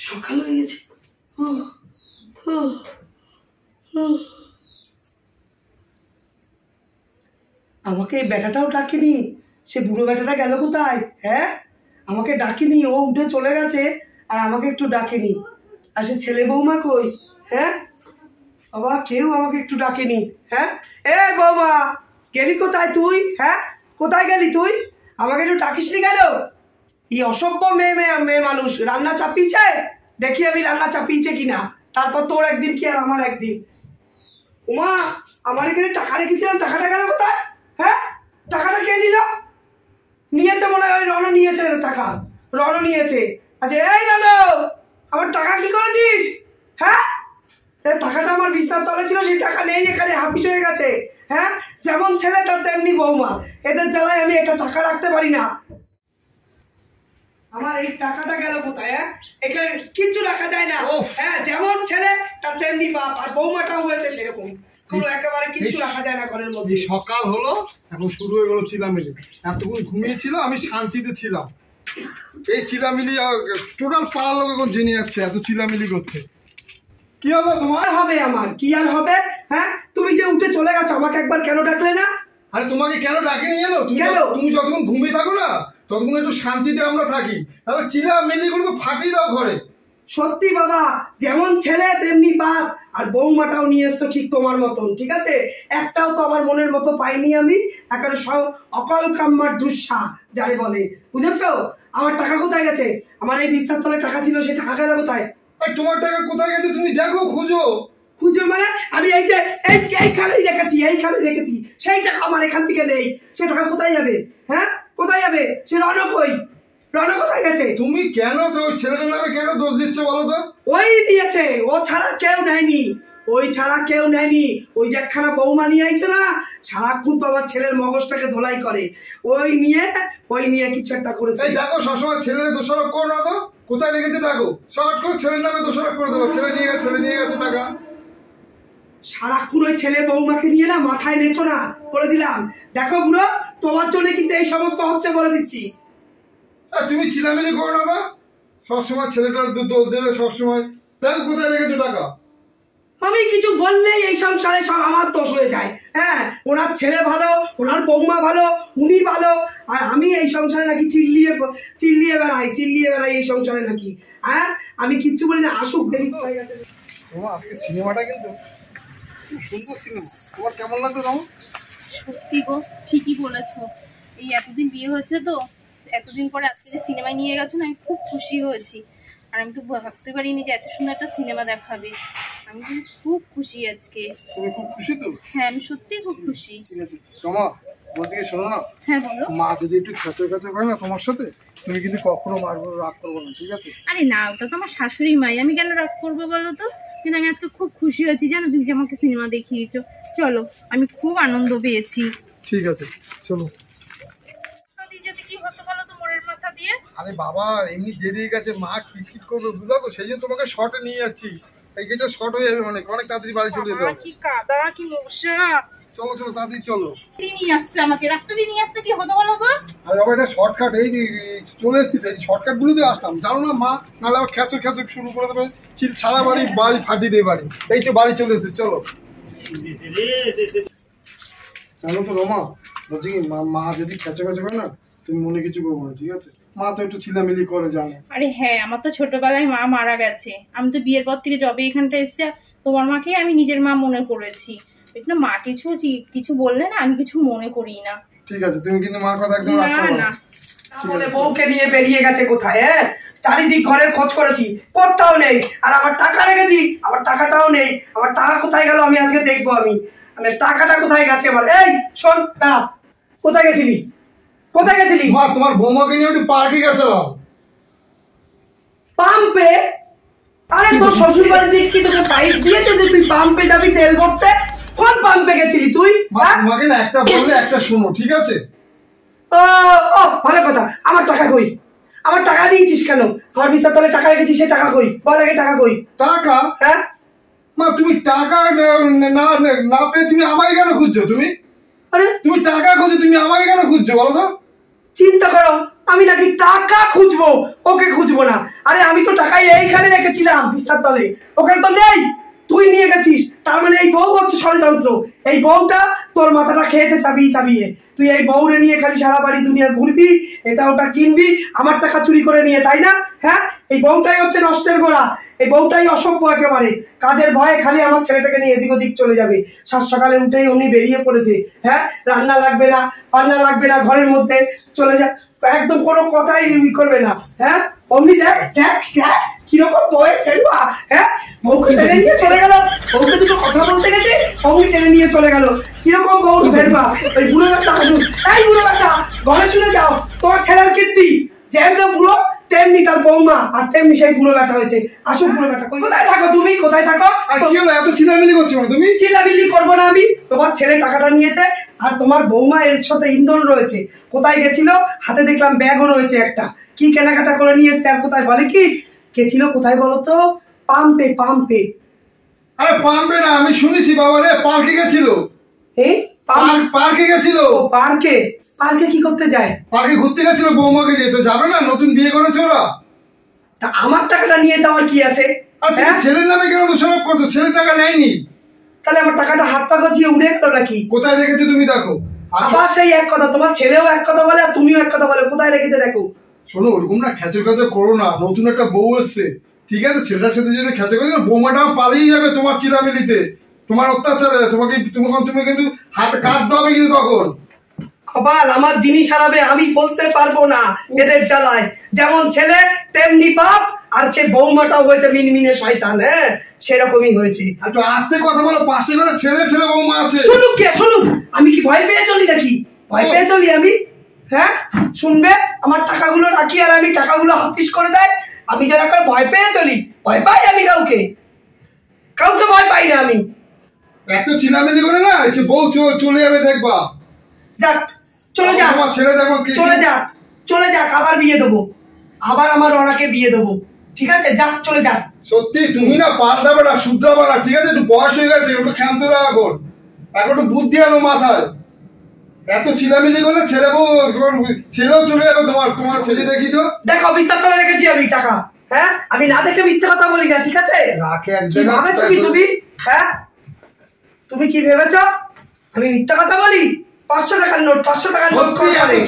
সকাল হয়ে গেছে। আমাকে এই ব্যাটাটাও ডাকেনি, সে বুড়ো ব্যাটাটা গেল কোথায়? হ্যাঁ, আমাকে ডাকেনি, ও উঠে চলে গেছে আর আমাকে একটু ডাকেনি। আর সে ছেলে বৌমা কই? হ্যাঁ বাবা, কেউ আমাকে একটু ডাকেনি। হ্যাঁ, এ বৌমা, গেলি কোথায় তুই? হ্যাঁ, কোথায় গেলি তুই? আমাকে একটু ডাকিসনি কেন? এই অসভ্য মেয়ে মেয়ে মানুষ রান্না চাপিয়েছে, দেখি আমি রান্না চাপিয়েছে কিনা, তারপর তোর একদিন কি আর আমার একদিন। ওমা, আমার এখানে টাকা রেখেছিলাম, টাকাটা গেল কোথায়? হ্যাঁ, টাকাটা কে নিল? নিয়েছে মনে হয়, রণ নিয়েছে টাকা, রণ নিয়েছে। আচ্ছা এই রণ, আমার টাকা কি করেছিস? হ্যাঁ, টাকাটা আমার বিস্তার তলে ছিল, সেই টাকা নেই, এখানে হাফিস হয়ে গেছে। হ্যাঁ, যেমন ছেলে তার তেমনি বৌমা, এদের জ্বালায় আমি একটা টাকা রাখতে পারি না। আমার এই টাকাটা গেল কোথায়? হ্যাঁ, এখানে কিচ্ছু রাখা যায় না। হ্যাঁ, যেমন ছেলে তার তেমনি বাপ, আর বৌমাটাও হয়েছে সেরকম, কোনো একেবারে কিচ্ছু রাখা যায় না ঘরের মধ্যে। সকাল হলো, এখন শুরু হয়ে গেল চিলামিলি। এতক্ষণ ঘুমিয়েছিল, আমি শান্তিতে ছিলাম। এই চিলামিলি টোটাল পাড়ার লোক এখন জেনে যাচ্ছে এত চিলামিলি করছে। কি হলো তোমার? হবে আমার কি আর হবে? হ্যাঁ, তুমি যে উঠে চলে গেছো, আমাকে একবার কেন ডাকলে না? আরে তোমাকে কেন ডাকেনি জানো? তুমি যতক্ষণ ঘুমিয়ে থাকো না, ততক্ষণ একটু শান্তিতে আমরা থাকি, তাহলে চিলামিলি করে তো ফাটিয়ে দাও ঘরে। সত্যি বাবা, যেমন ছেলে তেমনি বাপ, আর বৌমাটাও নিয়ে এসছো ঠিক তোমার মতন। ঠিক আছে, একটাও তো আমার মনের মতো পাইনি আমি, একেবারে সব অকল কাম্মার দুঃসা যারে বলে, বুঝেছো? আমার টাকা কোথায় গেছে? আমার এই বিস্তার তলে টাকা ছিল, সে টাকা গেল কোথায়? তোমার টাকা কোথায় গেছে তুমি দেখো, খুঁজো। খুঁজে মানে? আমি এই যে এইখানেই রেখেছি, এইখানে রেখেছি, সেই টাকা আমার এখান থেকে নেই। সে টাকা কোথায় যাবে? হ্যাঁ, কোথায় যাবে? সে রণ কই? রণ কোথায় গেছে? তুমি কেন তো ছেলেটার নামে কেন দোষ দিচ্ছ বলো তো? ওই দিয়েছে, ও ছাড়া কেউ নেয়নি, ওই ছাড়া কেউ নেয়নি। ওই যে একখানা বৌমা নিয়ে আইছে না, সারাক্ষণ তো আমার ছেলের মগজটাকে ধোলাই করে, ওই নিয়ে কিছু একটা করেছে। দেখো, সবসময় ছেলের দোষারোপ করো না তো, কোথায় লেগেছে দেখো, শর্ট করে ছেলের নামে দোষারোপ করে দেবো। ছেলে নিয়ে গেছে টাকা। সারাক্ষণ ওই ছেলে বৌমাকে নিয়ে না মাথায় নেছো না, বলে দিলাম। দেখো বুড়ো, তোমার জন্য কিন্তু এই সমস্ত হচ্ছে, বলে দিচ্ছি। তুমি চিলামিলি করো না, সবসময় ছেলেটার দোষ দেবে সবসময়। দেখো কোথায় লেগেছে টাকা। আমি কিছু বললেই এই সংসারে সব আমার দোষ হয়ে যায়। হ্যাঁ, ওনার ছেলে ভালো, ওনার বৌমা ভালো, উনি ভালো, আর আমি এই সংসারে নাকি চিল্লিয়ে বেড়াই এই সংসারে নাকি। হ্যাঁ, আমি কিচ্ছু বলি না, আসুক দেখি কোথায় গেছে। আজকে সিনেমাটা কিন্তু খুব সুন্দর সিনেমা, তোমার কেমন লাগলো? কেমন? সত্যি গো, ঠিকই বলেছো। এই এতদিন বিয়ে হয়েছে তো, এতদিন পরে আজকে যে সিনেমায় নিয়ে গেছো না, আমি খুব খুশি হয়েছি। আর আমি তো ভাবতে পারিনি যে এত সুন্দর একটা সিনেমা দেখাবে। আমি কিন্তু খুব খুশি আজকে। তুমি খুব খুশি তো? হ্যাঁ, আমি সত্যি খুব খুশি। ঠিক আছে রমা, বলছি কি শোনো না। হ্যাঁ বলো। মা যদি একটু খেচর করে না তোমার সাথে, তুমি কিন্তু কখনো রাগ করবো না, ঠিক আছে? আরে না, ওটা তো আমার শাশুড়ি মাই, আমি কেন রাগ করবো বলো তো? কিন্তু আমি আজকে খুব খুশি হয়েছি জানো, তুমি যে আমাকে সিনেমা দেখিয়েছো। চলো, আমি খুব আনন্দ পেয়েছি। ঠিক আছে চলো। কি হতো বলো তো মোড়ের মাথা দিয়ে? আরে বাবা, এমনি দেরি হয়ে গেছে, মা খিটখিট করবে বুঝলা তো, সেই জন্য তোমাকে শর্টে নিয়ে যাচ্ছি। এই গেটটা শর্ট হয়ে যাবে, অনেক তাড়াতাড়ি বাড়ি চলে যেতে হবে। কি কাদা, কি মশা! চলো তাড়াতাড়ি চলো। নিয়ে আসছে আমাকে, রাস্তা দিয়ে নিয়ে আসতে কি হতো বলো তো? আরে বাবা, এটা শর্টকাট, এই চলে এসেছি, এই শর্টকাট গুলো দিয়ে আসলাম, জানো না মা, নাহলে আবার খেচর শুরু করে দেবে, সারা বাড়ি ফাটিয়ে দেবে বাড়ি। এই তো বাড়ি চলে এসেছে, চলো। জানো তো রমা, বলছি কি, মা যদি খেচর করে না, তুমি মনে কিছু করবো না, ঠিক আছে? মা তো একটু চিলামিলি করে, জানে। আরে হ্যাঁ, আমার তো ছোটবেলায় মা মারা গেছে। আমি তো বিয়ের পর থেকে যবে এখানটা এসেছি, তোমার মাকে আমি নিজের মা মনে করেছি। মা কিছু বললে না, আমি কিছু মনে করি না। ঠিক আছে, তুমি কিন্তু মার কথা একদম রাখতে পারো না। বলে বউকে নিয়ে বেরিয়ে গেছে কোথায়? হ্যাঁ, চারিদিক ঘরের খোঁজ করেছি, কোথাও নেই। আর আমার টাকা রেখেছি, আমার টাকাটাও নেই। আমার টাকা কোথায় গেল আমি আজকে দেখবো। আমি টাকাটা কোথায় গেছে আমার? এই শোন, দাঁড়া, কোথায় গেছিলি? মা, তোমার বৌমাকে নিয়ে একটু পার্কে গেছিলাম। পাম্পে? আরে তোর শ্বশুর বাড়ি দিক কি তোকে পাইপ দিয়েছে যে তুই পাম্পে যাবি তেল ভরতে? কোন পাম্পে গেছিলি তুই? তোমাকে না একটা বললে একটা শোনো, ঠিক আছে? ও ভালো কথা। আমার টাকা কই? আমার টাকা দিয়েছিস কেন? আমার বিস্তার তলে টাকা রেখেছিস, সে টাকা কই? বল আগে টাকা কই? টাকা? হ্যাঁ মা, তুমি টাকা না পেয়ে তুমি আমায় কেন খুঁজছো? তুমি টাকা খুঁজো, তুমি আমায় কেন খুঁজছো বলো তো? চিন্তা করো, আমি নাকি টাকা খুঁজবো, ওকে খুঁজবো না। আরে আমি তো টাকা এইখানে রেখেছিলাম বিস্তার তলে, ওখানে তো নেই, তুই নিয়ে গেছিস। তার মানে এই বউ হচ্ছে ষড়যন্ত্র। এই বউটা তোর মাথাটা খেয়েছে চাবিয়ে চাবিয়ে। তুই এই বউরে নিয়ে খালি সারা বাড়ি দুনিয়া ঘুরবি, এটা ওটা কিনবি, আমার টাকা চুরি করে নিয়ে, তাই না? হ্যাঁ, এই বউটাই হচ্ছে নষ্টের গোড়া, এই বউটাই অসভ্য একেবারে। কাজের ভয়ে খালি আমার ছেলেটাকে নিয়ে এদিক ওদিক চলে যাবে। সাত সকালে উঠেই উনি বেরিয়ে পড়েছে। হ্যাঁ, রান্না লাগবে না, রান্না লাগবে না, ঘরের মধ্যে চলে যা, একদম কোনো কথাই করবে না। হ্যাঁ, অমনি দেখ দেখ দেখ কিরকম বয়ে ফেলবা। হ্যাঁ, বউকে টেনে নিয়ে চলে গেল, বউকে দুটো কথা বলতে গেছে, অমনি টেনে নিয়ে চলে গেল। কিরকম বউ ফেলবা? ওই বুড়ো ব্যাটা আসুন, এই বুড়ো ব্যাটা ঘরে শুনে যাও, তোমার ছেলের কীর্তি যেমন বুড়ো তেমনি তার বৌমা, আর তেমনি সেই বুড়ো ব্যাটা হয়েছে। আসুন বুড়ো ব্যাটা, কোথায় থাকো তুমি, কোথায় থাকো? আর কি হলো, এত চিল্লামিল্লি করছো না তুমি? চিল্লামিল্লি করবো না আমি? তোমার ছেলে টাকাটা নিয়েছে, আর তোমার বৌমা এর সাথে ইন্ধন রয়েছে। কোথায় গেছিল? হাতে দেখলাম ব্যাগও রয়েছে একটা, কি কেনাকাটা করে নিয়ে এসছে। আর কোথায় বলে কি গেছিল, কোথায় বলো তো? পাম্পে, পাম্পে। আরে পাম্পে না, আমি শুনেছি বাবা রে, পার্কে গেছিল। এই পার্কে গেছিল। পার্কে? পার্কে কি করতে যায়? পার্কে ঘুরতে গেছিল বৌমাকে নিয়ে। তো যাবে না, নতুন বিয়ে করেছে ওরা। তা আমার টাকাটা নিয়ে যাওয়ার কি আছে? ছেলের নামে কেন দোষারোপ করছো? ছেলের টাকা নেয়নি। তাহলে আমার টাকাটা হাত পা গজিয়ে উড়ে গেল নাকি? কোথায় রেখেছে তুমি দেখো। আবার সেই এক কথা, তোমার ছেলেও এক কথা বলে আর তুমিও এক কথা বলে, কোথায় রেখেছে দেখো। শোনো, ওরকম না খেচর খেচর করো না, নতুন একটা বউ এসছে, ঠিক আছে? ছেলেটার সাথে জন্য খেচর খেচর, বৌমাটা পালিয়ে যাবে তোমার চিরামিলিতে, তোমার অত্যাচারে। তুমি কিন্তু হাত কাটতে হবে কিন্তু তখন। কপাল, আমার জিনিস হারাবে, আমি বলতে পারবো না এদের জ্বালায়। যেমন ছেলে তেমনি বাপ, আর সে বৌমাটাও হয়েছে মিনমিনে শয়তান। হ্যাঁ, সেরকমই হয়েছে। একটু আস্তে কথা বলো, পাশে করে ছেলে ছেলে বৌমা আছে। শুনুক কে শুনুক, আমি কি ভয় পেয়ে চলি নাকি? ভয় পেয়ে চলি আমি? হ্যাঁ, শুনবে, আমার টাকাগুলো রাখি আর আমি টাকাগুলো হাফিস করে দেয়, আমি যারা করে ভয় পেয়ে চলি? ভয় পাই আমি কাউকে? কাউকে ভয় পাই না আমি। এত চিলামিলি করে না, এসে বউ চলে যাবে দেখবা। যাক, চলে যাক, তোমার ছেলে দেখো, চলে যাক, চলে যাক, আবার বিয়ে দেবো, আবার আমার ওনাকে বিয়ে দেবো, ঠিক আছে? যাক, চলে যাক। সত্যি তুমি না পাল্টাবে না, শুধরাবে না, ঠিক আছে? একটু বয়স হয়ে গেছে, একটু ক্ষান্ত দাও এখন, একটু বুদ্ধি আনো মাথায়। এত চিলামিলি করলে ছেলে বউ, ছেলেও চলে যাবে তোমার ছেলে। দেখি তো, দেখো বিস্তার করে রেখেছি আমি টাকা। হ্যাঁ, আমি না দেখে মিথ্যে কথা বলি না, ঠিক আছে? রাখে এক কি ভাবেছো কি তুমি? হ্যাঁ, তুমি কি ভেবেছ আমি মিথ্যা কথা বলি? 500 টাকার নোট, 500 টাকার নোট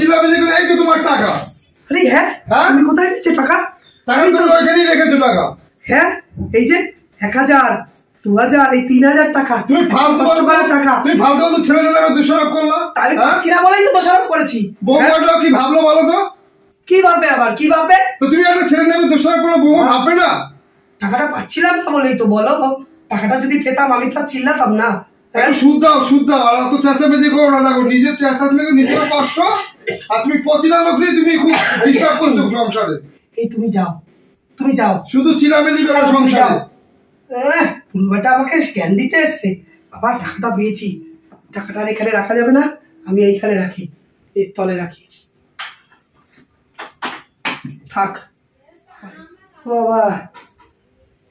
চিলামিলি করে, এই তো তোমার টাকা। আরে হ্যাঁ, তুমি কোথায় রেখেছো টাকা? টাকা তুমি ওইখানেই রেখেছো টাকা। হ্যাঁ, এই যে 1000, 2000, এই 3000 টাকা। তুমি ফালতু টাকা, তুমি ফালতু তো ছেলের নামে দোষারোপ করলা। আমি পাচ্ছি না বলেই তো দোষারোপ করেছি। বৌমাটাও কি ভাবলো বলো তো? কি ভাববে আবার, কি ভাববে? তো তুমি একটা ছেলের নামে দোষারোপ করলে বৌমা ভাববে না? টাকাটা পাচ্ছিলাম না বলেই তো। বলো, টাকাটা যদি পেতাম আমি তো আর চিল্লাতাম না। সুদ দাও, আর অত চেঁচামেচি করো না। দেখো, নিজের চেঁচামেচি নিজেরও কষ্ট, আর তুমি প্রতিটা লোক নিয়ে তুমি খুব হিসাব করছো সংসারে। এই তুমি যাও, তুমি যাও, শুধু চিলামিলি করো সংসারে। পুরোটা আমাকে জ্ঞান দিতে এসছে। আবার টাকাটা পেয়েছি, টাকাটা এখানে রাখা যাবে না, আমি এইখানে রাখি, এর তলে রাখি, থাক। বাবা,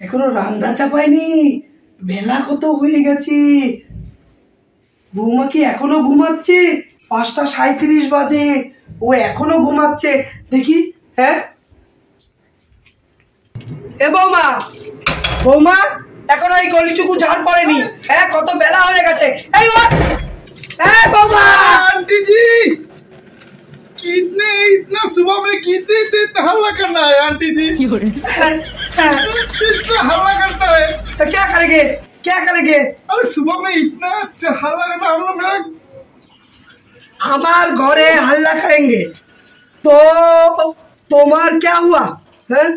এখনো রান্না চাপায়নি, বেলা কত হয়ে গেছে। বৌমা কি এখনো ঘুমাচ্ছে? 5:37 বাজে, ও এখনো ঘুমাচ্ছে। দেখি, হ্যাঁ, এ বৌমা, বৌমা, এখনো এই গলিটুকু ঝাড় পড়েনি। হ্যাঁ, কত বেলা হয়ে গেছে। এই হ্যাঁ বৌমা। आंटी जी, इतना सुबह में कितने हल्ला करना है आंटी जी? इतना हल्ला करता है तो क्या करेंगे, क्या करेंगे? अरे सुबह में इतना हल्ला करता, हम लोग मेरा हमार घरे हल्ला करेंगे तो তোমার क्या हुआ? हैं,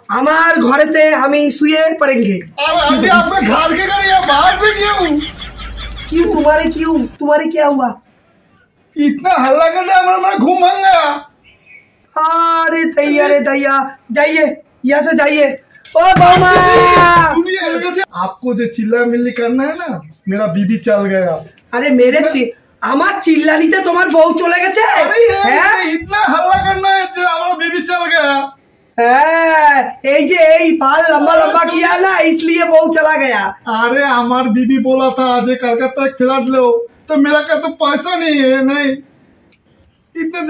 हमार घरे ते हम सुए पड़ेंगे। अरे आंटी, आपका घर के घर या बाहर पे क्यों? क्यों, तुम्हारे क्या हुआ? इतना हल्ला करना, हमारा घूम भाग गया। अरे दैया, जाइए यहाँ से, जाइए। ओ बौमा, आपको जो चिल्ला मिल्ली करना है ना, मेरा बीबी चल गया। अरे मेरे আমার চিল্লানিতে তোমার বউ চলে গেছে? হ্যাঁ, इतना हल्ला करना है যে আমার बीबी चल गया। হ্যাঁ, এই যে এই बाल लंबा लंबा किया ना, इसलिए बहू चला गया। अरे हमार बीबी बोला था आज कलकत्ता खिला लो, तो मेरा का तो पैसा नहीं है। नहीं इतने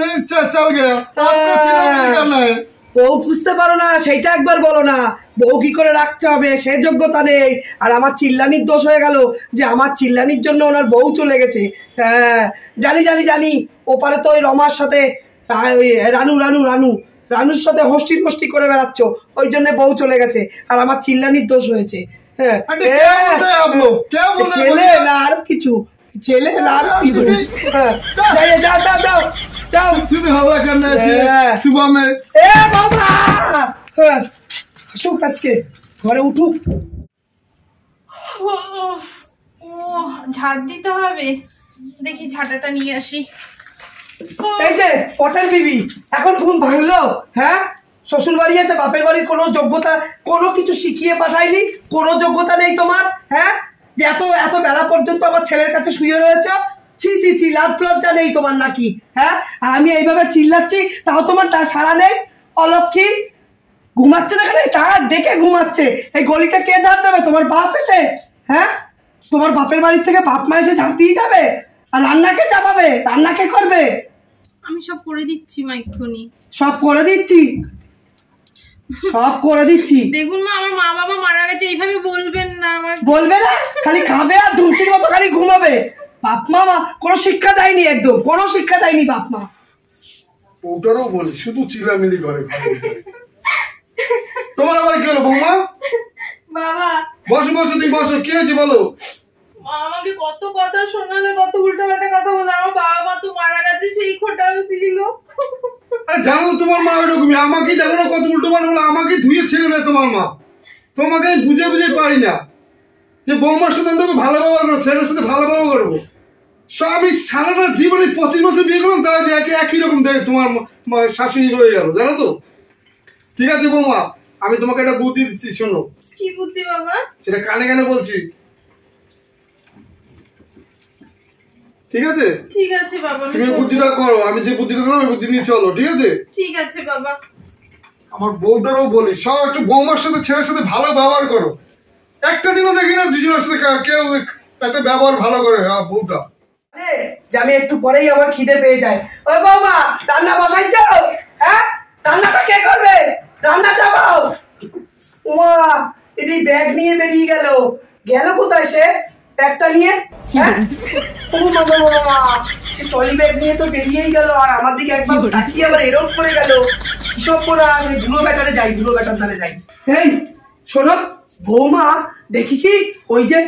चल गया आपका चिल्लामिली करना है। বউ বুঝতে পারো না সেইটা একবার বলো না। বউ কি করে রাখতে হবে সে যোগ্যতা নেই, আর আমার চিল্লানির দোষ হয়ে গেল যে আমার চিল্লানির জন্য ওনার বউ চলে গেছে। হ্যাঁ জানি জানি জানি, ওপারে তো ওই রমার সাথে ওই রানুর সাথে হস্টি করে বেড়াচ্ছ, ওই জন্য বউ চলে গেছে, আর আমার চিল্লানির দোষ হয়েছে। হ্যাঁ ছেলে না আর কিছু, ছেলে না আর কিছু। হ্যাঁ যাও যাও যাও যাও, सीधे हल्ला करना है सुबह में। এ বাবা হ্যাঁ আসুক আজকে ঘরে উঠুক। ও ঝাড় দিতে হবে, দেখি ঝাঁটাটা নিয়ে আসি। এই যে পটেল বিবি এখন ঘুম ভাঙলো? হ্যাঁ শ্বশুর বাড়ি এসে বাপের বাড়ির কোনো যোগ্যতা কোনো কিছু শিখিয়ে পাঠাইনি, কোনো যোগ্যতা নেই তোমার। হ্যাঁ যে এত এত বেলা পর্যন্ত আমার ছেলের কাছে শুয়ে রয়েছ, ছি ছি ছি, লাজ লজ্জা নেই তোমার নাকি? হ্যাঁ আর আমি এইভাবে চিল্লাচ্ছি তাও তোমার তা সারা নেই। অলক্ষী ঘুমাচ্ছে দেখে তা দেখে ঘুমাচ্ছে, এই গলিটা কে ঝাড় দেবে? তোমার বাপ এসে? হ্যাঁ তোমার বাপের বাড়ির থেকে বাপ মা এসে ঝাড় দিয়ে যাবে? আর রান্নাকে চাপাবে? রান্নাকে করবে? আমি সব করে দিচ্ছি মা, এক্ষুনি সব করে দিচ্ছি, সব করে দিচ্ছি। দেখুন মা, আমার মা বাবা মারা গেছে, এইভাবে বলবেন না। আমার বলবে না, খালি খাবে আর ঢুমছির মতো খালি ঘুমাবে। বাপ মা কোনো শিক্ষা দেয়নি, একদম কোনো শিক্ষা দেয়নি বাপ মা। ওটারও বলি শুধু চিল্লামিলি করে। তোমার আবার কি হলো বৌমা? বাবা বসো বসো, তুমি বসো, কি হয়েছে বলো? মা আমাকে কত কথা শোনালে, কত উল্টোপাল্টা কথা বলে। আমার বাবা মা তো মারা গেছে, সেই খোটাও দিল। আরে জানো তো তোমার মা ওইরকমই, আমাকেই দেখো না কত উল্টো পাল্টা বলে, আমাকেই ধুয়ে ছেড়ে দেয় তোমার মা। তোমাকে আমি বুঝে বুঝে পারি না যে বৌমার সাথে আমি ভালো ব্যবহার করবো, ছেলের সাথে ভালো ব্যবহার করবো। আমি সারাটা জীবনে 25 বছর বিয়ে করলাম, তাই একই রকম দেখে তোমার শাশুড়ি রয়ে গেল, জানো তো। ঠিক আছে বৌমা, আমি তোমাকে একটা বুদ্ধি দিচ্ছি, শোনো। কি বুদ্ধি বাবা? সেটা কানে কানে বলছি, ঠিক আছে? ঠিক আছে বাবা, তুমি বুদ্ধিটা করো, আমি যে বুদ্ধিটা দিলাম ওই বুদ্ধি নিয়ে চলো, ঠিক আছে? ঠিক আছে বাবা। আমার বউটারও বলি সব একটু বৌমার সাথে ছেলের সাথে ভালো ব্যবহার করো। একটা দিনও দেখি না দুজনের সাথে কেউ একটা ব্যবহার ভালো করে বউটা। যে আমি একটু পরেই আমার খিদে পেয়ে যায়। ওই বৌমা রান্না বসাইছ? হ্যাঁ রান্নাটা কে করবে? রান্না চাপাও। উমা দিদি ব্যাগ নিয়ে বেরিয়ে গেল, গেল কোথায় সে ব্যাগটা নিয়ে? হ্যাঁ ও মা সে ট্রলি ব্যাগ নিয়ে তো বেরিয়েই গেল, আর আমার দিকে একবার তাকিয়ে আবার এরকম করে গেল। কিসব করে আসে, বুড়ো ব্যাটারে যাই, বুড়ো ব্যাটার দ্বারে যাই। এই শোনো বৌমা, দেখি কি ওই যে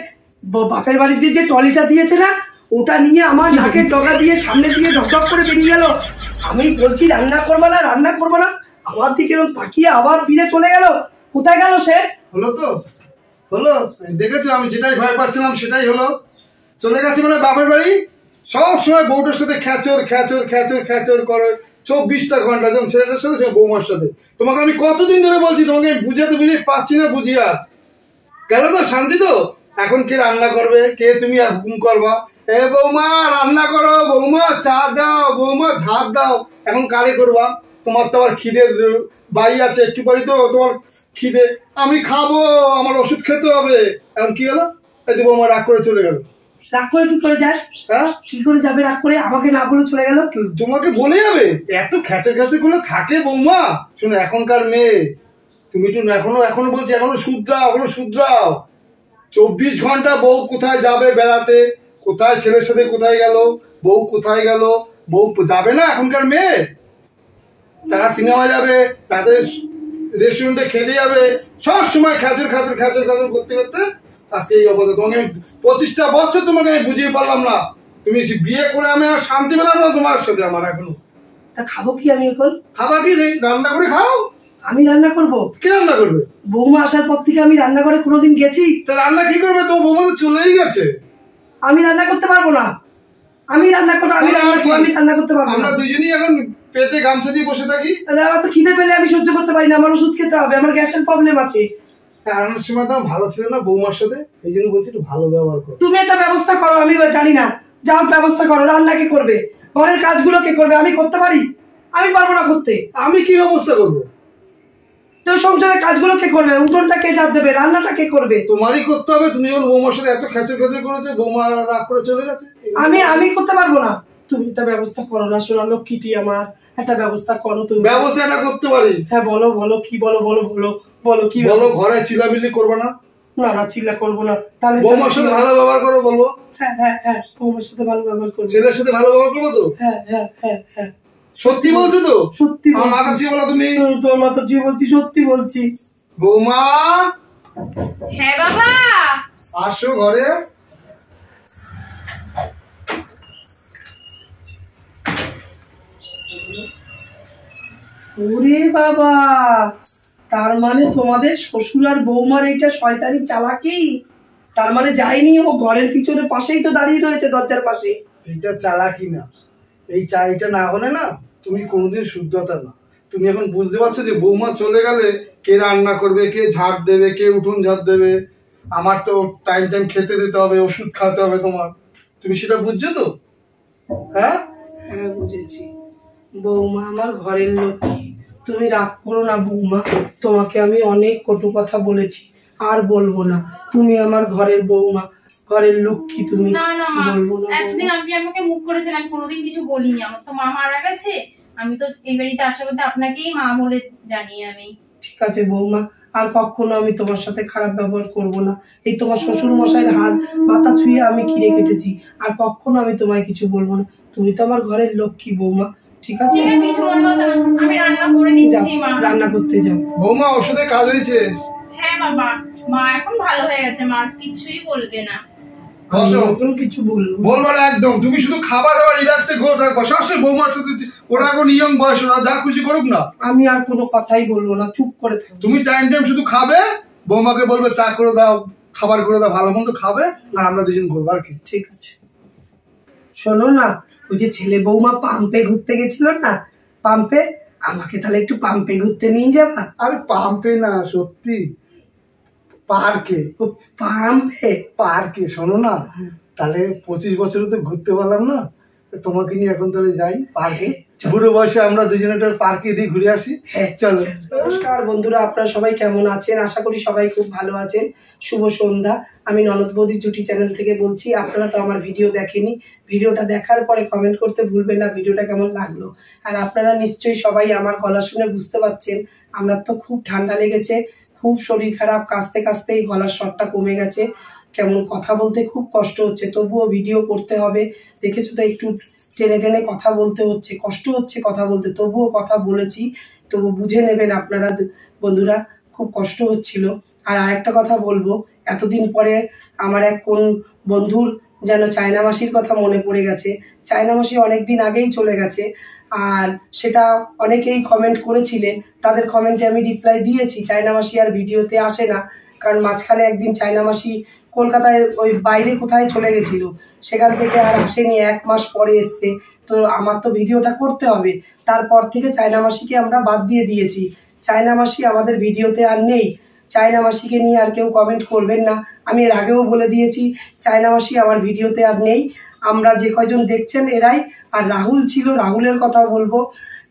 বাপের বাড়ির দিয়ে যে ট্রলিটা দিয়েছে না, ওটা নিয়ে আমার নাকের ডগা দিয়ে সামনে দিয়ে ঢকঢক করে বেরিয়ে গেল। আমি বলছি রান্না করবো না, রান্না করবো না, আমার দিকে এরকম তাকিয়ে আবার ফিরে চলে গেল। কোথায় গেল সে? হলো তো, হলো, দেখেছো আমি যেটাই ভয় পাচ্ছিলাম সেটাই হলো। চলে গেছে মানে বাপের বাড়ি। সব সময় বউটার সাথে খ্যাচর খ্যাচর খ্যাচর খ্যাচর করে 24টা ঘন্টা, যেমন ছেলেটার সাথে সে বৌমার সাথে। তোমাকে আমি কতদিন ধরে বলছি, তোমাকে বুঝাতে বুঝে পাচ্ছি না, বুঝি আর গেল তো শান্তি তো। এখন কে রান্না করবে, কে তুমি আর হুকুম করবা? এ বৌমা রান্না করো, বৌমা চা দাও, বৌমা ঝাঁপ দাও। এখন কারে করবা? তোমার তো আবার খিদের বাই আছে, একটু পরে তো তোমার খিদে। আমি খাবো, আমার ওষুধ খেতে হবে। এখন কি হলো? এই বৌমা রাগ করে চলে গেল। রাগ করে কি করে যায়? হ্যাঁ কি করে যাবে রাগ করে? আমাকে না বলে চলে গেল। তোমাকে বলে যাবে? এত খ্যাচর খ্যাচর গুলো থাকে বৌমা। শোনো এখনকার মেয়ে, তুমি একটু এখনো বলছি, এখনো শুধরাও। 24 ঘন্টা বউ কোথায় যাবে বেড়াতে, কোথায় ছেলের সাথে কোথায় গেল, বউ কোথায় গেল, বউ যাবে না এখনকার মেয়ে। তারা সিনেমা যাবে, তাদের রেস্টুরেন্টে খেতে যাবে, সব সময় খ্যাচর খ্যাচর খ্যাচর খ্যাচর করতে করতে আজকে এই অবস্থা। তোমাকে আমি 25টা বছর তোমাকে আমি বুঝিয়ে পারলাম না। তুমি বিয়ে করে আমি আর শান্তি পেলাম না তোমার সাথে আমার এখনো। তা খাবো কি আমি এখন? খাবা কি? রান্না করে খাও। আমি রান্না করবো? কে রান্না করবে? বৌমা আসার পর থেকে আমি রান্নাঘরে কোনোদিন গেছি? তা রান্না কি করবে? তোমার বৌমা তো চলেই গেছে। আমি রান্না করতে পারবো না। আমি রান্না করতে পারবো না। আমরা দুজনেই এখন পেটে গামছা দিয়ে বসে থাকি। আমার তো খিদে পেলে আমি সহ্য করতে পারি না, আমার ওষুধ খেতে হবে, আমার গ্যাসের প্রবলেম আছে। রান্নার সময় তো ভালো ছিল না বৌমার সাথে, এই জন্য বলছি একটু ভালো ব্যবহার করো। তুমি একটা ব্যবস্থা করো, আমি জানি না, যাও ব্যবস্থা করো। রান্না কে করবে? ঘরের কাজগুলো কে করবে? আমি করতে পারি? আমি পারবো না করতে। আমি কি ব্যবস্থা করবো? তো সংসারের কাজগুলো কে করবে? উঠোনটা কে ঝাড় দেবে? রান্নাটা কে করবে? তোমারই করতে হবে। তুমি যখন বৌমার সাথে এত খ্যাচর খ্যাচর করেছো, বৌমা রাগ করে চলে গেছে। আমি করতে পারবো না। তুমি একটা ব্যবস্থা করো না, সোনা লক্ষ্মীটি আমার, একটা ব্যবস্থা করো তুমি। ব্যবস্থাটা করতে পারি। হ্যাঁ বলো বলো, কি বলো বলো বলো বলো, কি বলো। ঘরে চিলামিলি করবো না? না না, চিল্লা করবো না। তাহলে বৌমার সাথে ভালো ব্যবহার করো বলবো। হ্যাঁ হ্যাঁ হ্যাঁ, বৌমার সাথে ভালো ব্যবহার করবো। ছেলের সাথে ভালো ব্যবহার করবো তো? হ্যাঁ হ্যাঁ হ্যাঁ হ্যাঁ। সত্যি বলছো তো? সত্যি আমার মাথা ছিল বলো তুমি। তোর মাথা জি বলছি, সত্যি বলছি। বৌমা। হ্যাঁ বাবা। আসো ঘরে। ওরে বাবা, তার মানে তোমাদের শ্বশুর আর বৌমার এটা শয়তানি চালাকি। তার মানে যায়নি, ও ঘরের পিছনে পাশেই তো দাঁড়িয়ে রয়েছে, দরজার পাশে। এটা চালাকি না, এই চাইটা না হলে না তুমি কোনোদিন শুদ্ধতা না। তুমি এখন বুঝতে পারছো যে বৌমা চলে গেলে কে রান্না করবে, কে ঝাড় দেবে, কে উঠোন ঝাড় দেবে। আমার তো টাইম টাইম খেতে দিতে হবে, ওষুধ খাওয়াতে হবে তোমার। তুমি সেটা বুঝছো তো? হ্যাঁ হ্যাঁ বুঝেছি। বৌমা আমার ঘরের লক্ষ্মী, তুমি রাগ করো না বৌমা। তোমাকে আমি অনেক কটু কথা বলেছি, আর বলবো না। তুমি আমার ঘরের বৌমা, ঘরের লক্ষ্মী তুমি। না না মা, বলবো না এতদিন বৌমা। আপনি আমাকে মুখ করেছেন, আমি কোনোদিন কিছু বলিনি। আমার তো মা মারা গেছে, আমি তো এই বাড়িতে আসা বলতে আপনাকেই মা বলে জানি আমি। ঠিক আছে বৌমা, আর কখনো আমি তোমার সাথে খারাপ ব্যবহার করব না। এই তোমার শ্বশুর মশাইয়ের হাত মাথা ছুঁয়ে আমি কিনে কেটেছি, আর কখনো আমি তোমায় কিছু বলবো না। তুমি তো আমার ঘরের লক্ষ্মী বৌমা, ঠিক আছে? ঠিক আছে, কিছু বলবো না, আমি রান্না করে যাও, দিচ্ছি মা। রান্না করতে যাও। বৌমা ওষুধে কাজ হয়েছে? হ্যাঁ বাবা, মা এখন ভালো হয়ে গেছে, মা আর কিছুই বলবে না। বসো। নতুন কিছু বলবো বলবো না একদম। তুমি শুধু খাবার দাবার রিল্যাক্সে ঘুরে থাকবো। সবসময় বৌমার সাথে, ওরা এখন ইয়ং বয়স, ওরা যা খুশি করুক না। আমি আর কোনো কথাই বলবো না, চুপ করে থাকবো। তুমি টাইম টাইম শুধু খাবে, বৌমাকে বলবে চা করে দাও, খাবার করে দাও, ভালো মন্দ খাবে, আর আমরা দুজন করবো আর কি। ঠিক আছে। শোনো না, ওই যে ছেলে বৌমা পাম্পে ঘুরতে গেছিল না, পাম্পে, আমাকে তাহলে একটু পাম্পে ঘুরতে নিয়ে যাবা? আরে পাম্পে না, সত্যি পার্কে। ও পাম্পে? পার্কে শোনো না, তাহলে 25 বছরে তো ঘুরতে পারলাম না, তোমাকে নিয়ে এখন তাহলে যাই পার্কে। বুড়ো বয়সে আমরা দুজনে পার্কে দিয়ে ঘুরে আসি। চলো। নমস্কার বন্ধুরা, আপনারা সবাই কেমন আছেন? আশা করি সবাই খুব ভালো আছেন। শুভ সন্ধ্যা। আমি ননদ বৌদি জুটি চ্যানেল থেকে বলছি। আপনারা তো আমার ভিডিও দেখেনি, ভিডিওটা দেখার পরে কমেন্ট করতে ভুলবেন না ভিডিওটা কেমন লাগলো। আর আপনারা নিশ্চয়ই সবাই আমার গলা শুনে বুঝতে পারছেন, আমার তো খুব ঠান্ডা লেগেছে, খুব শরীর খারাপ, কাশতে কাশতে এই গলার স্বরটা কমে গেছে, কেমন কথা বলতে খুব কষ্ট হচ্ছে, তবুও ভিডিও করতে হবে। দেখেছো তো, একটু টেনে টেনে কথা বলতে হচ্ছে, কষ্ট হচ্ছে কথা বলতে, তবুও কথা বলেছি, তবু বুঝে নেবেন আপনারা বন্ধুরা, খুব কষ্ট হচ্ছিল। আর আরেকটা কথা বলবো, এতদিন পরে আমার এক কোন বন্ধুর যেন চায়না মাসির কথা মনে পড়ে গেছে। চায়না মাসি অনেকদিন আগেই চলে গেছে, আর সেটা অনেকেই কমেন্ট করেছিলে, তাদের কমেন্টে আমি রিপ্লাই দিয়েছি। চায়না মাসি আর ভিডিওতে আসে না, কারণ মাঝখানে একদিন চায়না মাসি কলকাতায় ওই বাইরে কোথায় চলে গেছিল, সেখান থেকে আর আসেনি, 1 মাস পরে এসছে। তো আমার তো ভিডিওটা করতে হবে, তারপর থেকে চায়না মাসিকে আমরা বাদ দিয়ে দিয়েছি। চায়না মাসি আমাদের ভিডিওতে আর নেই। চায়না মাসিকে নিয়ে আর কেউ কমেন্ট করবেন না, আমি এর আগেও বলে দিয়েছি, চায়না মাসি আমার ভিডিওতে আর নেই। আমরা যে কয়জন দেখছেন এরাই, আর রাহুল ছিল, রাহুলের কথা বলবো।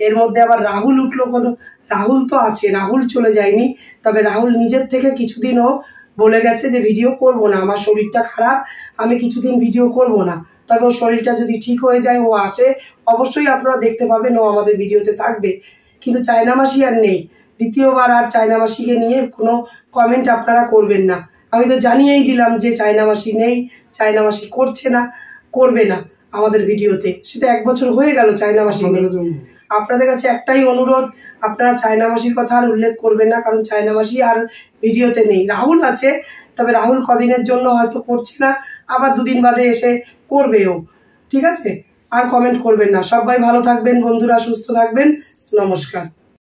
এর মধ্যে আবার রাহুল উঠলো, কোনো রাহুল তো আছে, রাহুল চলে যায়নি, তবে রাহুল নিজের থেকে কিছুদিনও বলে গেছে যে ভিডিও করব না, আমার শরীরটা খারাপ, আমি কিছুদিন ভিডিও করব না। তবে ওর শরীরটা যদি ঠিক হয়ে যায়, ও আসে, অবশ্যই আপনারা দেখতে পাবেন, ও আমাদের ভিডিওতে থাকবে। কিন্তু চায়না মাসি আর নেই, দ্বিতীয়বার আর চায়না মাসিকে নিয়ে কোনো কমেন্ট আপনারা করবেন না। আমি তো জানিয়েই দিলাম যে চায়না মাসি নেই, চায়না মাসি করছে না, করবে না আমাদের ভিডিওতে। সেটা 1 বছর হয়ে গেল চায়না মাসি নেই। আপনাদের কাছে একটাই অনুরোধ, আপনারা চায়না মাসির কথা আর উল্লেখ করবেন না, কারণ চায়না মাসি আর ভিডিওতে নেই। রাহুল আছে, তবে রাহুল কদিনের জন্য হয়তো করছে না, আবার 2 দিন বাদে এসে করবেও। ঠিক আছে, আর কমেন্ট করবেন না। সবাই ভালো থাকবেন বন্ধুরা, সুস্থ থাকবেন। নমস্কার।